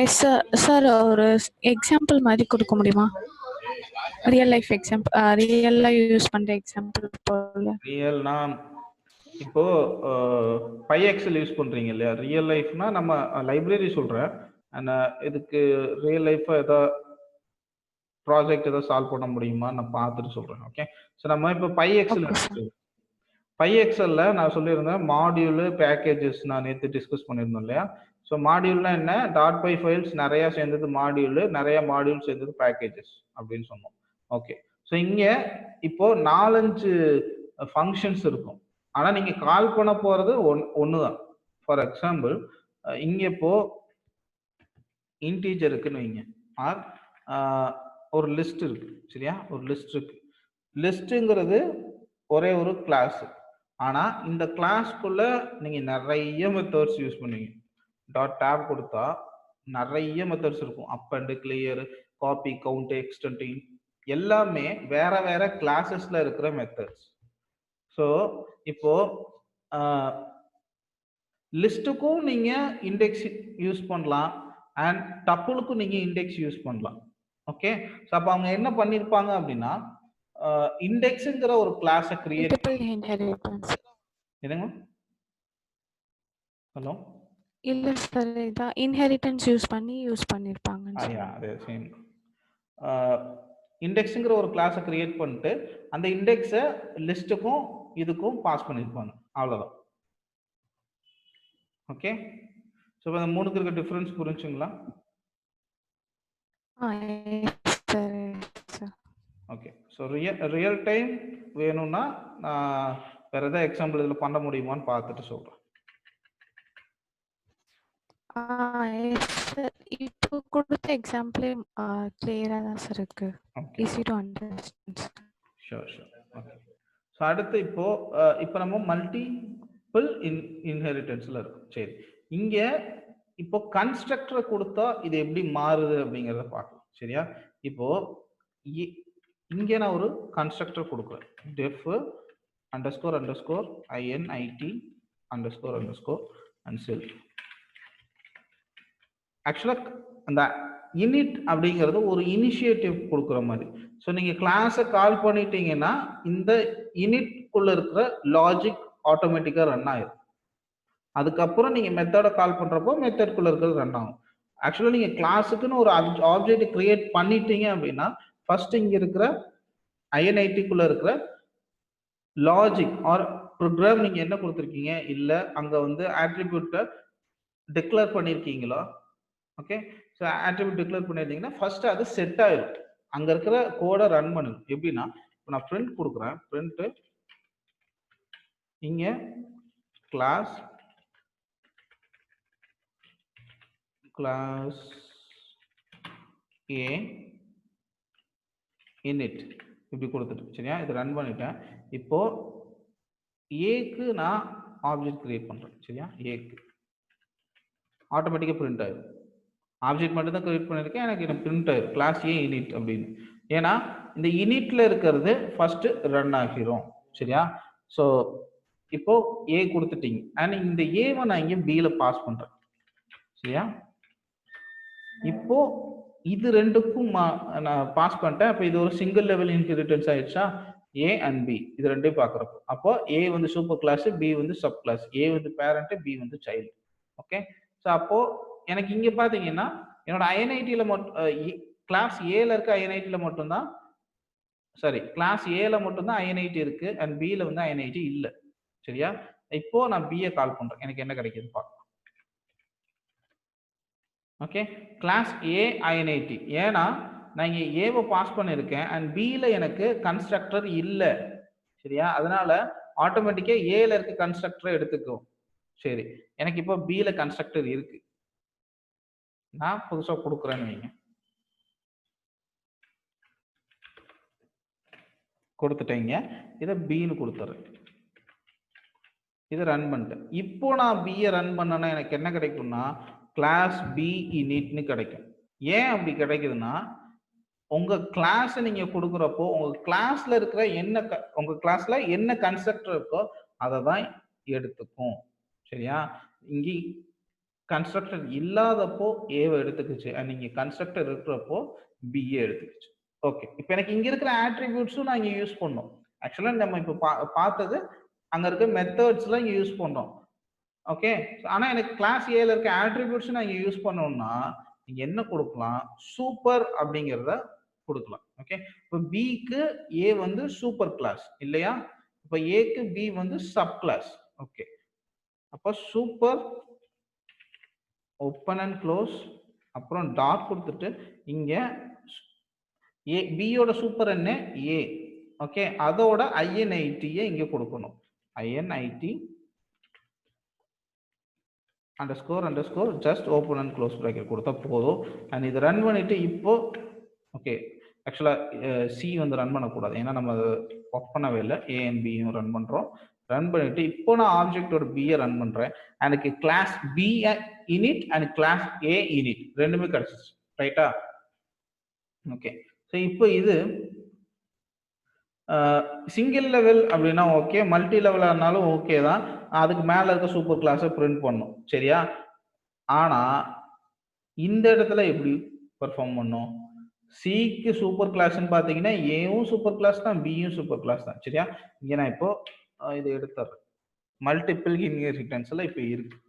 Yes sir. சார் ஒரு எக்ஸாம்பிள் மாதிரி கொடுக்க முடியுமா? ரியல் லைஃப் எக்ஸாம்பிள், ரியல்ல யூஸ் பண்ற எக்ஸாம்பிள் போல. ரியல்னா இப்போ பைஎக்ஸல் யூஸ் பண்றீங்க இல்லையா? ரியல் லைஃப்னா நம்ம லைப்ரரி சொல்றேன், அண்ட் இதுக்கு ரியல் லைஃப் ஏதாவது ப்ராஜெக்ட் ஏதாவது சால்வ் பண்ண முடியுமா நான் பார்த்துட்டு சொல்றேன். ஓகே, ஸோ நம்ம இப்போ பைஎக்ஸல்ல நான் சொல்லியிருந்தேன் மாடியூலு பேக்கேஜஸ் நான் நேற்று டிஸ்கஸ் பண்ணியிருந்தோம் இல்லையா? ஸோ மாடியூல்னா என்ன, டாட் பை ஃபைல்ஸ் நிறைய சேர்ந்தது மாடியூலு, நிறைய மாடியூல் சேர்ந்தது பேக்கேஜஸ் அப்படின்னு சொன்னோம். ஓகே, ஸோ இங்கே இப்போ 4-5 ஃபங்க்ஷன்ஸ் இருக்கும், ஆனால் நீங்க கால் பண்ண போறது ஒன்று தான். ஃபார் எக்ஸாம்பிள் இங்கே இப்போ இன்டீஜர் இருக்குன்னு வைங்க, ஆர் ஒரு லிஸ்ட் இருக்கு சரியா? ஒரு லிஸ்ட் இருக்கு. லிஸ்ட்டுங்கிறது ஒரே ஒரு கிளாஸ், ஆனா இந்த கிளாஸ்க்குள்ள நீங்க நிறைய மெத்தட்ஸ் யூஸ் பண்ணுவீங்க. டாட் டேப் கொடுத்தா நிறைய மெத்தட்ஸ் இருக்கும், append clear, copy, count, extending, எல்லாமே வேற வேற கிளாஸஸ்ல இருக்கிற மெத்தட்ஸ். ஸோ இப்போ லிஸ்ட்டுக்கும் நீங்க இண்டெக்ஸ் யூஸ் பண்ணலாம், அண்ட் டப்புளுக்கும் நீங்க இண்டெக்ஸ் யூஸ் பண்ணலாம். ஓகே, ஸோ அப்போ அவங்க என்ன பண்ணிருப்பாங்க அப்படின்னா இண்டெக்ஸ்ங்கிற ஒரு கிளாஸை கிரியேட் என்னங்க? ஹலோ, இல்ல சார், இதான் இன்ஹெரிட்டன்ஸ் யூஸ் பண்ணிருப்பாங்க. அதே சேம் இண்டெக்ஸ்ங்கிற ஒரு கிளாஸை கிரியேட் பண்ணிட்டு அந்த இண்டெக்ஸை லிஸ்ட்டுக்கும் இதுக்கும் பாஸ் பண்ணிருப்பாங்க, அவ்வளவுதான். ஓகே, ஸோ இப்போ இந்த 3க்கு இருக்க டிஃபரன்ஸ் புரிஞ்சுங்களா? ஓகே, ஸோ ரியல் டைம் வேணும்னா நான் வேற ஏதாவது எக்ஸாம்பிள் இதில் பண்ண முடியுமான்னு பார்த்துட்டு சொல்கிறேன். இப்போ கொடுத்த எக்ஸாம்பிளே கிளியரா தான் சார் இருக்கு, easy to understand. Sure sure. Okay, so அடுத்து இப்போ நம்ம மல்டிபிள் இன்ஹெரிட்டன்ஸ்ல இருக்கும். சரி, இங்க இப்போ கன்ஸ்ட்ரக்டரை கொடுத்தா இது எப்படி மாறுது அப்படிங்கிறத பார்க்கலாம். சரியா? இப்போ இங்கே நான் ஒரு கன்ஸ்ட்ரக்டர் கொடுக்குறேன், def __ init __ and self. ஆக்சுவலாக அந்த init அப்படிங்கிறது ஒரு இனிஷியேட்டிவ் கொடுக்குற மாதிரி. ஸோ நீங்க கிளாஸை கால் பண்ணிட்டீங்கன்னா இந்த init குள்ள இருக்கிற லாஜிக் ஆட்டோமேட்டிக்கா ரன் ஆயிடும். அதுக்கப்புறம் நீங்க மெத்தட கால் பண்றப்போ மெத்தட் குள்ள இருக்கிறது ரன் ஆகும். ஆக்சுவலா நீங்க கிளாஸுக்குன்னு ஒரு ஆப்ஜெக்ட் கிரியேட் பண்ணிட்டீங்க அப்படின்னா ஃபர்ஸ்ட் இங்க இருக்கிற INIT குள்ள இருக்கிற லாஜிக் ஆர் ப்ரோக்ராம் நீங்க என்ன கொடுத்துருக்கீங்க, இல்ல அங்க வந்து ஆட்ரிபியூட்டை டிக்ளேர் பண்ணிருக்கீங்களா? ஓகே, ஸோ ஆட்ரிபியூட் டிக்ளேர் பண்ணிருந்தீங்கன்னா ஃபர்ஸ்ட் அது செட் ஆயிடும். அங்க இருக்கிற கோடை ரன் பண்ணுங்க. எப்படின்னா இப்போ நான் பிரிண்ட் கொடுக்குறேன். பிரிண்ட் இங்க கிளாஸ் A init இப்படி கொடுத்துட்டு சரியா, இது ரன் பண்ணிட்டேன். இப்போ ஏக்கு நான் ஆப்ஜெக்ட் கிரியேட் பண்றேன். சரியா, ஏக்கு ஆட்டோமேட்டிக்கா பிரிண்ட் ஆயிடும். ஆப்ஜெக்ட் மட்டும் தான் கிரியேட் பண்ணிருக்கேன், எனக்கு பிரிண்ட் ஆயிடும் கிளாஸ் ஏ இனிட் அப்படின்னு. ஏன்னா இந்த இனிட்ல இருக்கிறது ஃபர்ஸ்ட் ரன் ஆகிரும். சரியா, ஸோ இப்போ ஏ கொடுத்துட்டீங்க அண்ட் இந்த ஏவை நான் இங்க பில பாஸ் பண்றேன். சரியா, இப்போ இது ரெண்டுக்கும் நான் பாஸ் பண்ணிட்டேன். அப்போ இது ஒரு சிங்கிள் லெவல் இன்ஹெரிட்டன்ஸ் ஆயிடுச்சா, ஏ அண்ட் பி இது ரெண்டையும் பார்க்குறப்போ. அப்போ ஏ வந்து சூப்பர் கிளாஸ், பி வந்து சப் கிளாஸ், ஏ வந்து பேரண்ட், பி வந்து சைல்டு. ஓகே, ஸோ அப்போ எனக்கு இங்க பாத்தீங்கன்னா என்னோட ஐஎன்ஐடியில மட்டும் கிளாஸ் ஏல இருக்க ஐஎன்ஐடியில மட்டும்தான், சாரி கிளாஸ் ஏல மட்டும்தான் ஐஎன்ஐடி இருக்கு அண்ட் பில வந்து ஐஎன்ஐடி இல்லை. சரியா, இப்போ நான் பிஏ கால் பண்றேன், எனக்கு என்ன கிடைக்குது பார்க்கலாம். ஓகே, கிளாஸ் ஏ ஐஎன்ஐடி, ஏன்னா நான் இங்கே ஏவை பாஸ் பண்ணியிருக்கேன் அண்ட் பியில் எனக்கு கன்ஸ்ட்ரக்டர் இல்லை. சரியா, அதனால ஆட்டோமேட்டிக்காக ஏல இருக்க கன்ஸ்ட்ரக்டரை எடுத்துக்கும். சரி, எனக்கு இப்போ பியில் கன்ஸ்ட்ரக்டர் இருக்கு, நான் புதுசாக கொடுக்குறேன்னு வைங்க. கொடுத்துட்டேங்க, இதை பின்னு கொடுத்துறேன், இதை ரன் பண்ணிட்டேன். இப்போ நான் பியை ரன் பண்ணேன்னா எனக்கு என்ன கிடைக்கும்னா கிளாஸ் பி இனிட்னு கிடைக்கும். ஏன் அப்படி கிடைக்குதுன்னா உங்க கிளாஸ் நீங்க கொடுக்குறப்போ உங்க கிளாஸ்ல இருக்கிற என்ன உங்க கிளாஸ்ல என்ன கன்ஸ்ட்ரக்டர் இருக்கோ அதை தான் எடுத்துக்கும். சரியா, இங்க கன்ஸ்ட்ரக்டர் இல்லாதப்போ ஏவை எடுத்துக்கிச்சு அண்ட் நீங்க கன்ஸ்ட்ரக்டர் இருக்கிறப்போ பிஏ எடுத்துக்கிச்சு. ஓகே, இப்போ எனக்கு இங்க இருக்கிற ஆட்ரிபியூட்ஸும் நான் இங்க யூஸ் பண்ணோம். ஆக்சுவலா நம்ம இப்போ பார்த்தது அங்க இருக்க மெத்தட்ஸ்லாம் இங்க யூஸ் பண்ணோம். ஓகே, ஆனா எனக்கு கிளாஸ் ஏல இருக்க ஆட்ரிபியூட்ஸ் நான் இங்க யூஸ் பண்ணோம்னா நீங்க என்ன கொடுக்கலாம், சூப்பர் அப்படிங்கிறத கொடுக்கலாம். ஓகே, இப்போ பிக்கு ஏ வந்து சூப்பர் கிளாஸ் இல்லையா, இப்போ ஏக்கு பி வந்து சப் கிளாஸ். ஓகே, அப்போ சூப்பர் ஓப்பன் அண்ட் க்ளோஸ் அப்புறம் டாட் கொடுத்துட்டு இங்க ஏ பியோட சூப்பர் என்ன ஏ. ஓகே, அதோட ஐஎன்ஐடியை இங்க கொடுக்கணும், INIT underscore just open and close bracket கொடுத்தா போதும். அண்ட் இது ரன் பண்ணிட்டு இப்போ ஓகே, ஆக்சுவலா சி வந்து ரன் பண்ணக்கூடாது ஏன்னா நம்ம ஒர்க் பண்ணவே இல்லை, ஏ அண்ட் பியும் ரன் பண்றோம். ரன் பண்ணிட்டு இப்போ நான் ஆப்ஜெக்டோட பியை ரன் பண்றேன், எனக்கு class B init and class A init ரெண்டுமே கிடைச்சிச்சு. ரைட்டா, ஓகே, ஸோ இப்போ இது சிங்கிள் லெவல் அப்படின்னா ஓகே, மல்டி லெவலாக இருந்தாலும் ஓகே தான், அதுக்கு மேலே இருக்க சூப்பர் கிளாஸை பிரிண்ட் பண்ணும். சரியா, ஆனால் இந்த இடத்துல எப்படி பெர்ஃபார்ம் பண்ணும், சிக்கு சூப்பர் கிளாஸ்ன்னு பார்த்தீங்கன்னா ஏவும் சூப்பர் கிளாஸ் தான், பியும் சூப்பர் கிளாஸ் தான். சரியா, இங்கே நான் இப்போ இதை எடுத்துறேன், மல்டிபிள் இன்ஹெரிட்டன்ஸ்ல இப்போ இருக்கு.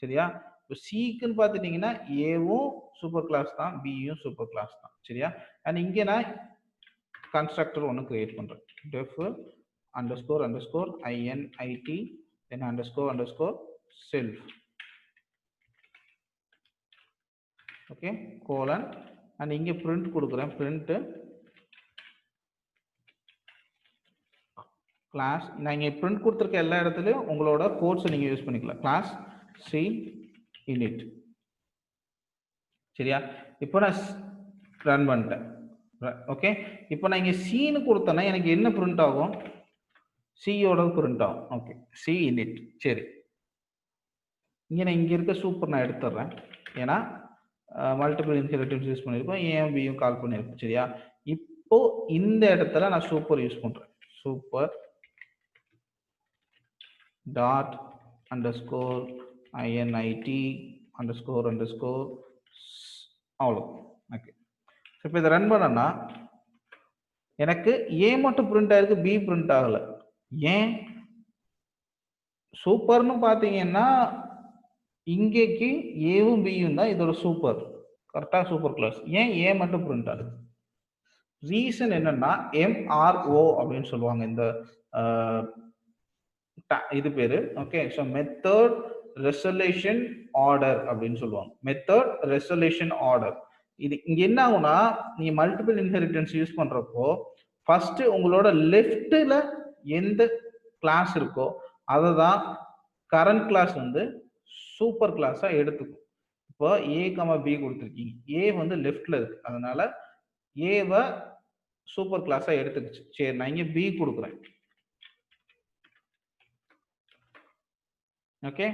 சரியா, இப்போ சிக்குன்னு பார்த்துட்டீங்கன்னா ஏவும் சூப்பர் கிளாஸ் தான், பியும் சூப்பர் கிளாஸ் தான். சரியா, அண்ட் இங்கே நான் கன்ஸ்ட்ரக்டர் ஒன்று கிரியேட் பண்றேன், def underscore INIT then underscore self. Okay, colon and இங்கே பிரிண்ட் கொடுக்குறேன், பிரிண்ட் கிளாஸ், நான் இங்கே பிரிண்ட் கொடுத்துருக்க எல்லா இடத்துலையும் உங்களோட கோட்ஸ் நீங்கள் யூஸ் பண்ணிக்கலாம், கிளாஸ் சி இனிட். சரியா, இப்போ நான் ரன் பண்ணிட்டேன். ஓகே, இப்போ நான் இங்கே சீனு கொடுத்தேன்னா எனக்கு என்ன பிரிண்ட் ஆகும், சியோட பிரிண்ட் ஆகும். Okay, C init. சரி, இங்கே நான் இங்கே இருக்க சூப்பர் நான் எடுத்துடுறேன் ஏன்னா மல்டிபிள் இன்ஹெரிட்டன்ஸ் யூஸ் பண்ணியிருக்கோம், ஏன் பியும் கால் பண்ணியிருக்கோம். சரியா, இப்போ இந்த இடத்துல நான் சூப்பர் யூஸ் பண்றேன், super dot underscore INIT underscore அவ்வளோ. ஓகே, இப்போ இதை ரன் பண்ணனா எனக்கு ஏ மட்டும் பிரிண்ட் ஆயிருக்கு, பி பிரிண்ட் ஆகல. ஏன்? சூப்பர்னு பார்த்தீங்கன்னா இங்கேக்கு ஏவும் பியும் தான் இதோட சூப்பர், கரெக்டாக சூப்பர் கிளாஸ். ஏன் ஏ மட்டும் பிரிண்ட் ஆகுது? ரீசன் என்னன்னா MRO அப்படின்னு சொல்லுவாங்க இந்த இது பேரு. Okay, so method resolution order அப்படின்னு சொல்லுவாங்க. Method resolution order. இது இங்க என்ன ஆகும்னா, நீங்க மல்டிபிள் இன்ஹெரிட்டன்ஸ் யூஸ் பண்றப்போ ஃபர்ஸ்ட் உங்களோட லெஃப்ட்ல எந்த கிளாஸ் இருக்கோ அதை தான் கரண்ட் கிளாஸ் வந்து சூப்பர் கிளாஸா எடுத்துக்கும். இப்போ ஏ கமா பி கொடுத்துருக்கீங்க, ஏ வந்து லெஃப்ட்ல இருக்கு, அதனால ஏவை சூப்பர் கிளாஸா எடுத்துக்கிச்சு. சரி, நான் இங்க பி கொடுக்குறேன். Okay,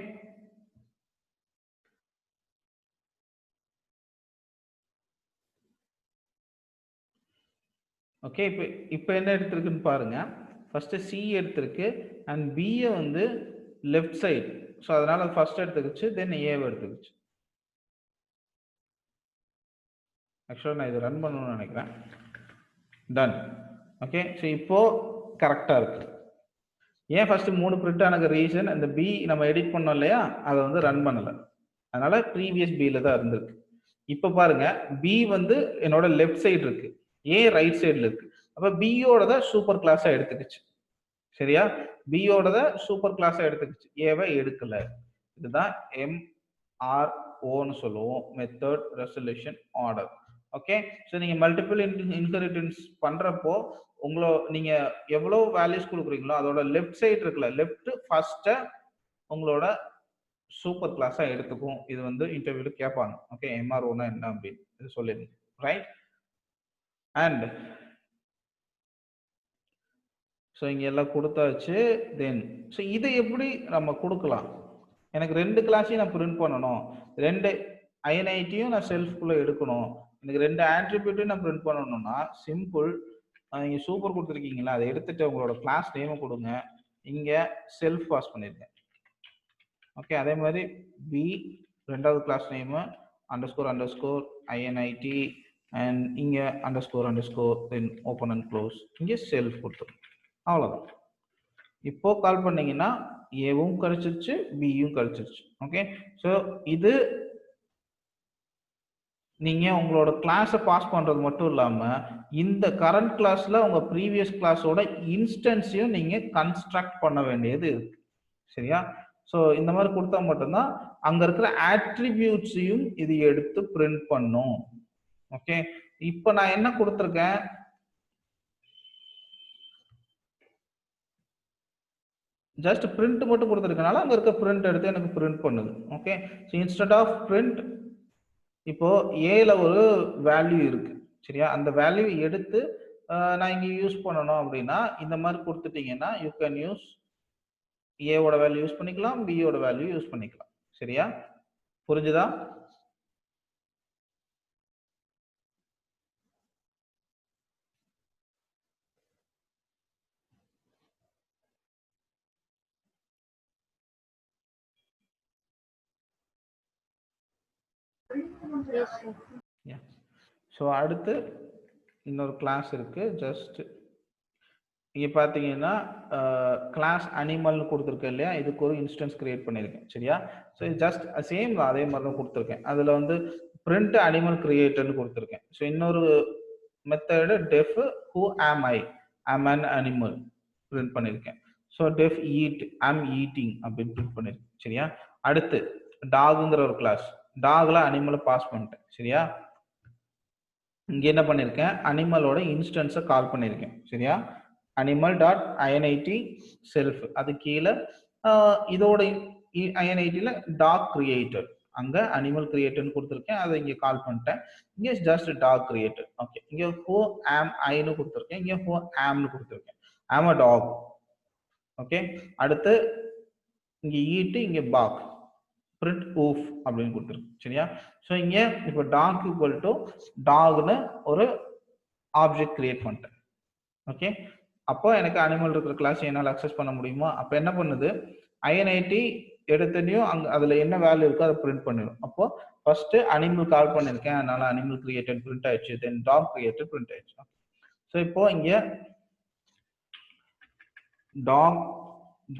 okay. இப்போ என்ன எடுத்திருக்குன்னு பாருங்க. ஃபர்ஸ்ட் சி எடுத்திருக்கு அண்ட் பியை வந்து லெஃப்ட் சைடு, ஸோ அதனால ஃபர்ஸ்ட் எடுத்துக்கிச்சு, தென் ஏவை எடுத்துக்கிச்சு. ஆக்சுவலாக நான் இதை ரன் பண்ணணும்னு நினைக்கிறேன். டன். ஓகே, ஸோ இப்போ கரெக்டாக இருக்கு. ஏன் ஃபர்ஸ்ட் 3 பிரிண்ட் ஆனது ரீசன், அந்த பி நம்ம எடிட் பண்ணோம் இல்லையா, அதை வந்து ரன் பண்ணல, அதனால ப்ரீவியஸ் பியில் தான் இருந்திருக்கு. இப்போ பாருங்க, பி வந்து என்னோட லெஃப்ட் சைடு இருக்கு, ஏ ரைட் சைடில் இருக்கு. அப்போ பியோட சூப்பர் கிளாஸா எடுத்துக்கிச்சு. சரியா, பியோட சூப்பர் கிளாஸா எடுத்துக்கிச்சு, ஏவை எடுக்கல. இதுதான் MROன்னு சொல்லுவோம், method resolution order. Okay, so நீங்க மல்டிபிள் இன்ஹெரிட்டன்ஸ் பண்றப்போ நீங்க எவ்வளவு வேல்யூஸ் கொடுக்குறீங்களோ அதோட லெஃப்ட் சைடு இருக்குல்ல, லெஃப்ட் ஃபர்ஸ்ட் உங்களோட சூப்பர் கிளாஸா எடுத்துக்கும். இது வந்து இன்டர்வியூல கேட்பாங்க. ஓகே, MROனா என்ன அப்படின்னு இது சொல்லிருங்க, ரைட்? அண்ட் ஸோ இங்க எல்லாம் கொடுத்தாச்சு. தென் ஸோ இதை எப்படி நம்ம கொடுக்கலாம்? எனக்கு 2 கிளாஸையும் நான் பிரிண்ட் பண்ணணும், 2 ஐஎன்ஐடியும் நான் செல்ஃப்குள்ள எடுக்கணும், எனக்கு 2 ஆட்ரிபியூட்டையும் நான் பிரிண்ட் பண்ணணும்னா சிம்பிள். நீங்க சூப்பர் கொடுத்துருக்கீங்களா, அதை எடுத்துட்டு உங்களோட கிளாஸ் நேமை கொடுங்க, இங்க செல்ஃப் பாஸ் பண்ணிருங்க. ஓகே, அதே மாதிரி பி ரெண்டாவது கிளாஸ் நேமு __ INIT அண்ட் இங்க __ தென் ஓப்பன் அண்ட் க்ளோஸ், இங்க செல்ஃப் கொடுத்துருங்க. அவ்வளவுதான். இப்போ கால் பண்ணீங்கன்னா ஏவும் கிடைச்சிருச்சு, பியும் கிடைச்சிருச்சு. ஓகே, ஸோ இது நீங்க உங்களோட கிளாஸை பாஸ் பண்றது மட்டும் இல்லாம இந்த கரண்ட் கிளாஸ்ல உங்க ப்ரீவியஸ் கிளாஸோட இன்ஸ்டன்ஸையும் நீங்க கன்ஸ்ட்ரக்ட் பண்ண வேண்டியது இருக்கு. சரியா, ஸோ இந்த மாதிரி கொடுத்தா மட்டும்தான் அங்க இருக்கிற ஆட்ரிபியூட்ஸையும் இது எடுத்து பிரிண்ட் பண்ணும். ஓகே, இப்போ நான் என்ன கொடுத்துருக்கேன், ஜஸ்ட் பிரிண்ட் மட்டும் கொடுத்துருக்கனால அங்க இருக்க பிரிண்ட் எடுத்து எனக்கு பிரிண்ட் பண்ணுது. Okay, so instead of print இப்போ ஏல ஒரு வேல்யூ இருக்கு. சரியா, அந்த வேல்யூ எடுத்து நான் இங்க யூஸ் பண்ணணும் அப்படின்னா இந்த மாதிரி கொடுத்துட்டீங்கன்னா யூ கேன் யூஸ் ஏவோட வேல்யூ யூஸ் பண்ணிக்கலாம், பியோட வேல்யூ யூஸ் பண்ணிக்கலாம். சரியா, புரிஞ்சுதா? ஸோ அடுத்து இன்னொரு கிளாஸ் இருக்கு. ஜஸ்ட் இங்க பாத்தீங்கன்னா கிளாஸ் அனிமல்னு கொடுத்துருக்கேன் இல்லையா, இதுக்கு ஒரு இன்ஸ்டன்ஸ் கிரியேட் பண்ணியிருக்கேன். சரியா, ஸோ ஜஸ்ட் சேம் தான், அதே மாதிரி தான் கொடுத்துருக்கேன். அதுல வந்து பிரிண்ட் அனிமல் கிரியேட்டர்னு கொடுத்துருக்கேன். ஸோ இன்னொரு மெத்தடு டெஃப் ஹூ ஆம் ஐ, ஆம் அன் அனிமல் பிரிண்ட் பண்ணியிருக்கேன். ஸோ டெஃப் ஈட், ஆம் ஈட்டிங் அப்படின்னு பிரிண்ட் பண்ணியிருக்கேன். சரியா, அடுத்து டாகுங்கிற ஒரு கிளாஸ், டாக்ல அனிமலை பாஸ் பண்ணிட்டேன். சரியா, இங்க என்ன பண்ணிருக்கேன், அனிமலோட இன்ஸ்டன்ஸை கால் பண்ணிருக்கேன். சரியா, அனிமல் டாட் INIT செல்ஃப், அது கீழே இதோட INITல டாக் கிரியேட்டர், அங்க அனிமல் கிரியேட்டர்னு கொடுத்துருக்கேன், அதை இங்க கால் பண்ணிட்டேன். இங்க ஜஸ்ட் டாக் கிரியேட்டர். ஓகே, இங்க ஹூ ஆம் ஐன்னு கொடுத்துருக்கேன், இங்க ஹூ ஆம்னு கொடுத்துருக்கேன், ஆம் அ டாக். ஓகே, அடுத்து இங்க ஈட்டு, இங்க பாக், print oof அப்படின்னு கொடுத்துருக்கு. சரியா, ஸோ இங்க இப்போ டாக் ஈக்குவல் டு டாக்னு ஒரு ஆப்ஜெக்ட் கிரியேட் பண்ணிட்டேன். ஓகே, அப்போ எனக்கு அனிமல் இருக்கிற கிளாஸ் என்னால் அக்சஸ் பண்ண முடியுமா? அப்போ என்ன பண்ணுது, INIT எடுத்தனையும் அங்க அதுல என்ன வேல்யூ இருக்கோ அதை பிரிண்ட் பண்ணிடும். அப்போ ஃபர்ஸ்ட் அனிமல் கால் பண்ணிருக்கேன், அதனால அனிமல் கிரியேட்டட் பிரிண்ட் ஆயிடுச்சு, தென் டாக் கிரியேட்டட் பிரிண்ட் ஆயிடுச்சு. ஸோ இப்போ இங்க டாக்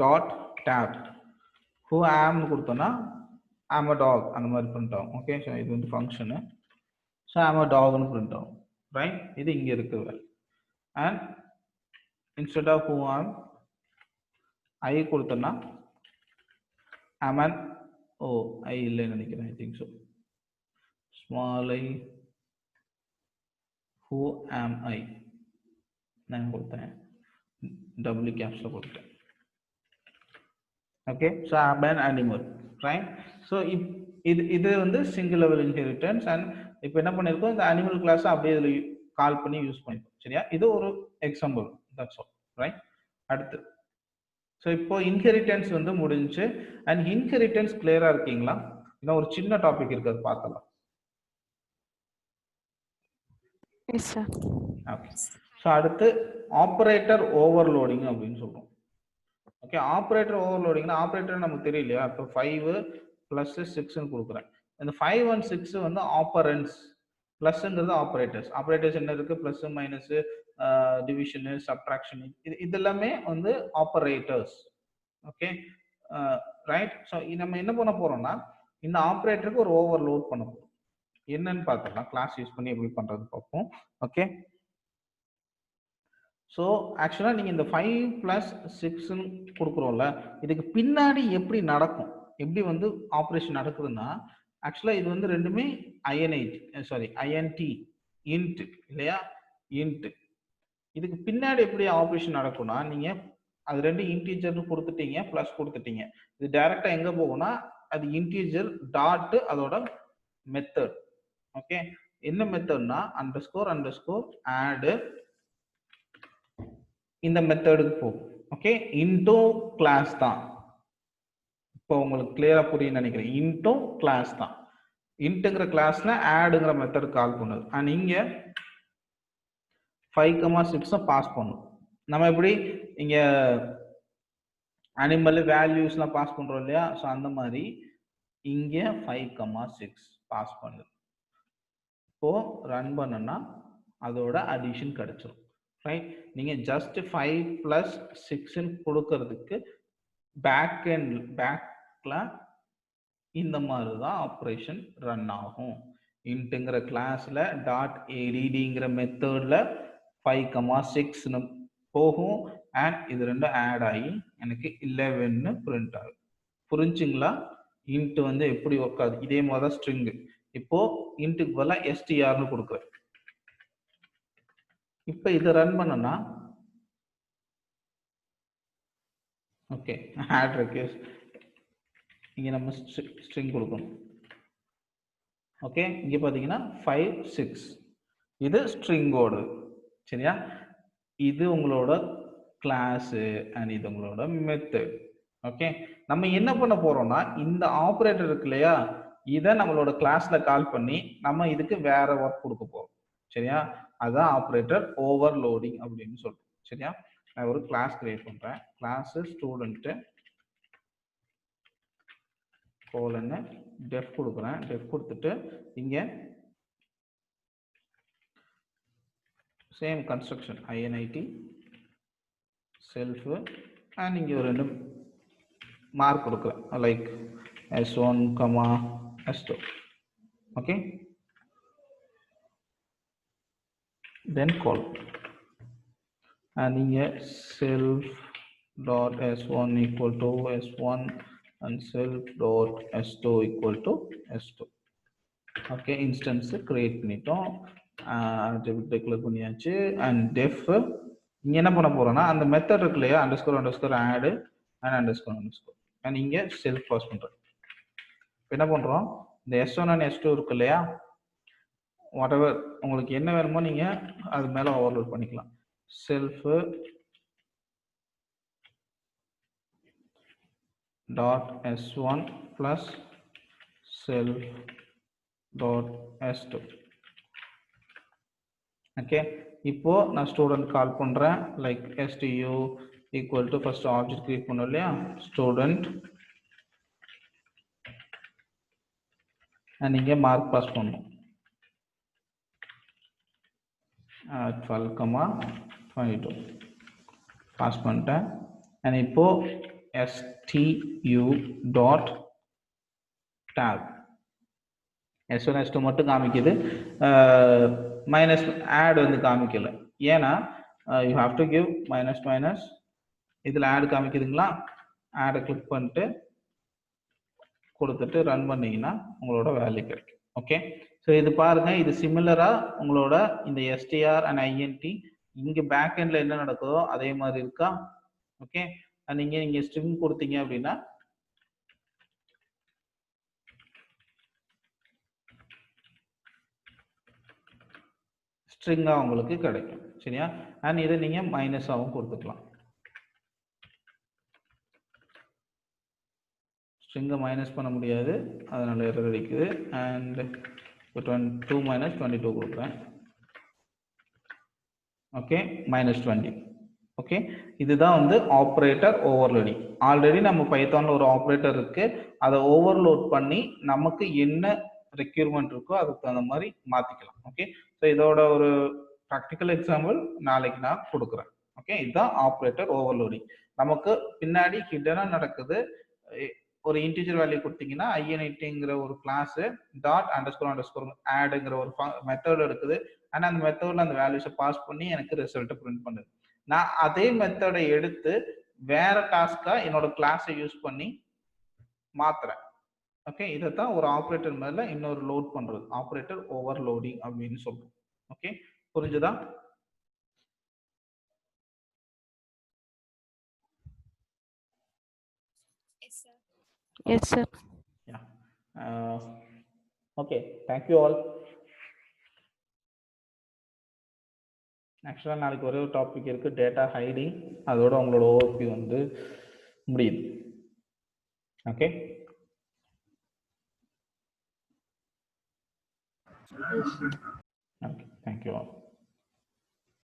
டாட் டேப் ஹூ ஆம்னு கொடுத்தோம்னா ஆம் அ டாக் அந்த மாதிரி பிரிண்ட் ஆகும். ஓகே, ஸோ இது வந்து ஃபங்க்ஷனு. ஸோ ஆம் அ டாக்னு பிரிண்ட் ஆகும். ரைட், இது இங்க இருக்குது. And instead of who am ஐ கொடுத்தோம்னா ஆமன் ஐ இல்லைன்னு நினைக்கிறேன், I think so. Small I who am I நான் கொடுத்தேன், டபுள் கேப்ஸ்ல கொடுத்தேன். Okay, so am an animal. Right, so இது வந்து சிங்கிள் லெவல் இன்ஹெரிட்டன்ஸ். அண்ட் இப்போ என்ன பண்ணிருக்கோம், இந்த அனிமல் கிளாஸ் அப்படியே இதில் கால் பண்ணி யூஸ் பண்ணிருக்கோம். சரியா, இது ஒரு எக்ஸாம்பிள். That's all. ரைட், அடுத்து ஸோ இப்போ இன்ஹெரிட்டன்ஸ் வந்து முடிஞ்சு. அண்ட் இன்ஹெரிட்டன்ஸ் கிளியரா இருக்கீங்களா? இன்னும் ஒரு சின்ன டாபிக் இருக்கு, அது பார்க்கலாம். Yes sir. ஓகே, ஸோ அடுத்து ஆப்ரேட்டர் ஓவர்லோடிங் அப்படின்னு சொல்றோம். ஓகே, ஆப்ரேட்டர் ஓவர்லோடிங்னா ஆப்ரேட்டர் நமக்கு தெரியலையா? இப்போ 5 + 6ன்னு கொடுக்குறேன். இந்த 5 and 6 வந்து ஆப்பரன்ஸ், பிளஸ்ங்கிறது ஆப்ரேட்டர்ஸ். ஆப்ரேட்டர்ஸ் என்ன இருக்கு? பிளஸ், மைனஸ், டிவிஷனு, சப்ட்ராக்ஷன், இது எல்லாமே வந்து ஆப்பரேட்டர்ஸ். Okay, right. ஸோ நம்ம என்ன பண்ண போறோம்னா இந்த ஆப்ரேட்டருக்கு ஒரு ஓவர்லோட் பண்ண போறோம். என்னன்னு பார்த்துக்கலாம், கிளாஸ் யூஸ் பண்ணி எப்படி பண்றது பார்ப்போம். ஓகே, ஸோ ஆக்சுவலா நீங்க இந்த 5 + 6ன்னு கொடுக்குறோம்ல, இதுக்கு பின்னாடி எப்படி நடக்கும், எப்படி வந்து ஆப்ரேஷன் நடக்குதுன்னா, ஆக்சுவலா இது வந்து ரெண்டுமே ஐஎன்டி இன்ட் இல்லையா, இன்ட். இதுக்கு பின்னாடி எப்படி ஆப்ரேஷன் நடக்கும்னா, நீங்க அது ரெண்டு இன்டீஜர்னு கொடுத்துட்டீங்க, பிளஸ் கொடுத்துட்டீங்க. இது டைரக்டா எங்க போகும்னா, அது இன்டீஜர் டாட் அதோட மெத்தட். ஓகே, என்ன மெத்தட்னா __ ஆட் இந்த மெத்தடுக்கு போகும். ஓகே, இன்டோ கிளாஸ் தான். இப்போ உங்களுக்கு கிளியரா புரியும் நினைக்கிறேன். இன்டோ கிளாஸ் தான். இன்ட்ங்கிற கிளாஸ்ல ஆடுங்கிற மெத்தட் கால் பண்ணுது. அண்ட் இங்க 5, 6 பாஸ் பண்ணும். நம்ம எப்படி இங்க அனிமல் வேல்யூஸ்லாம் பாஸ் பண்றோம் இல்லையா, ஸோ அந்த மாதிரி இங்க 5, 6 பாஸ் பண்ணுது. இப்போ ரன் பண்ணனா அதோட அடிஷன் கிடைச்சிடும். ரைட், நீங்க ஜஸ்ட் 5 + 6 கொடுக்கறதுக்கு பேக்ல இந்த மாதிரி தான் ஆப்ரேஷன் ரன் ஆகும். இன்ட்ங்கிற கிளாஸ்ல .addங்கிற மெத்தட்ல 5, 6ன்னு போகும். அண்ட் இது ரெண்டும் ஆட் ஆகி எனக்கு 11ன்னு பிரிண்ட் ஆகும். புரிஞ்சுங்களா? இன்ட் வந்து எப்படி ஒர்க் ஆகுது? இதே மாதிரி தான் ஸ்ட்ரிங். இப்போ இன்ட்டுக்கு பதிலாக strன்னு கொடுக்குறேன். இப்போ இதை ரன் பண்ணனா ஓகே, ஆட் ரெக்வெஸ்ட் இங்க நம்ம ஸ்ட்ரிங் கொடுக்கணும். ஓகே, இங்க பாத்தீங்கன்னா 5, 6 இது ஸ்ட்ரிங்கோடு. சரியா, இது உங்களோட கிளாஸ் அண்ட் இது உங்களோட மெத்தட். ஓகே, நம்ம என்ன பண்ண போறோம்னா இந்த ஆபரேட்டர் இருக்கு இல்லையா, இதை நம்மளோட கிளாஸ்ல கால் பண்ணி நம்ம இதுக்கு வேற ஒர்க் கொடுக்க போறோம். சரியா, அதான் ஆபரேட்டர் ஓவர்லோடிங் அப்படின்னு சொல்றோம். சரியா, நான் ஒரு கிளாஸ் கிரியேட் பண்றேன். கிளாஸ் ஸ்டூடெண்ட் கோலன்னு டெஃப் கொடுக்குறேன். டெஃப் கொடுத்துட்டு இங்க same construction init self and இங்க ஒரு ரெண்டு மார்க் கொடுக்குறேன், like s1, s2. Okay, then call and இங்க self dot s1 equal to s1 and self dot s2 equal to s2. Okay, instance create பண்ணிட்டோம், declare பண்ணியாச்சு. And def இங்க என்ன பண்ண போறோம்னா அந்த மெத்தட் இருக்கு இல்லையா, __ add and __ அண்ட் இங்க செல்ஃப் பாஸ் பண்றோம். என்ன பண்றோம், இந்த s1 and s2 இருக்கு இல்லையா, whatever உங்களுக்கு என்ன வேணுமோ நீங்க அது மேல ஓவர்லோட் பண்ணிக்கலாம். Self dot s1 plus self dot s2. Okay, இப்போ நான் ஸ்டூடெண்ட் கால் பண்றேன், like stu equal to first object create பண்ணோம் இல்லையா, ஸ்டூடெண்ட் நீங்க மார்க் பாஸ் பண்ணணும் 12, 22 பாஸ் பண்ணிட்டேன். அண்ட் இப்போ stu dot tab s1 s2 மட்டும் காமிக்குது, மைனஸ் ஆட் வந்து காமிக்கல. ஏன்னா you have to give minus minus, இதில் ஆட் காமிக்குதுங்களா, ஆடை கிளிக் பண்ணிட்டு கொடுத்துட்டு ரன் பண்ணீங்கன்னா உங்களோட வேல்யூ கிடைக்கும். ஓகே, ஸோ இது பாருங்க, இது சிமிலரா உங்களோட இந்த str and int இங்க பேக் எண்ட்ல என்ன நடக்குதோ அதே மாதிரி இருக்கா. ஓகே, நீங்க ஸ்ட்ரிங் கொடுத்தீங்க அப்படின்னா ஸ்ட்ரிங்கா உங்களுக்கு கிடைக்கும். சரியா, அண்ட் இதை நீங்க மைனஸாகவும் கொடுத்துக்கலாம். ஸ்ட்ரிங்கை மைனஸ் பண்ண முடியாது, அதனால எரர் அடிக்குது. அண்ட் 2 மைனஸ் 22 கொடுக்குறேன். Okay, minus 20. ஓகே, இதுதான் வந்து ஆப்ரேட்டர் ஓவர்லோடிங். ஆல்ரெடி நம்ம பைத்தான்ல ஒரு ஆப்ரேட்டர் இருக்கு, அதை ஓவர்லோட் பண்ணி நமக்கு என்ன ரெக்யூர்மெண்ட் இருக்கோ அதுக்கு தகுந்த மாதிரி மாத்திக்கலாம். ஓகே, ஸோ இதோட ஒரு ப்ராக்டிக்கல் எக்ஸாம்பிள் நாளைக்கு நான் கொடுக்குறேன். ஓகே, இதுதான் ஆப்ரேட்டர் ஓவர்லோடிங். நமக்கு பின்னாடி ஹிடனா நடக்குது. ஒரு இன்டிஜர் வேல்யூ கொடுத்தீங்கன்னா initங்கிற ஒரு கிளாஸ் டாட் அண்டர்ஸ்கோர் அண்டர்ஸ்கோர் ஆட்ங்கிற ஒரு மெத்தட் இருக்குது. ஆனால் அந்த மெத்தட்ல அந்த வேல்யூஸை பாஸ் பண்ணி எனக்கு ரிசல்ட்டை பிரிண்ட் பண்ணுது. நான் அதே மெத்தடை எடுத்து வேற டாஸ்கா என்னோட கிளாஸை யூஸ் பண்ணி மாத்துறேன். ஓகே, இதைத்தான் ஒரு ஆப்ரேட்டர் மேல இன்னொரு லோட் பண்றது, ஆப்ரேட்டர் ஓவர்லோடிங் அப்படின்னு சொல்றோம். ஓகே, புரிஞ்சுதா? Yes, sir. Yeah. Okay, thank you all. ஆக்சுவலாக நாளைக்கு ஒரே ஒரு டாபிக் இருக்கு, டேட்டா ஹைடிங். அதோட உங்களோட ஓவர்வியூ வந்து முடியுது. Okay, thank you all.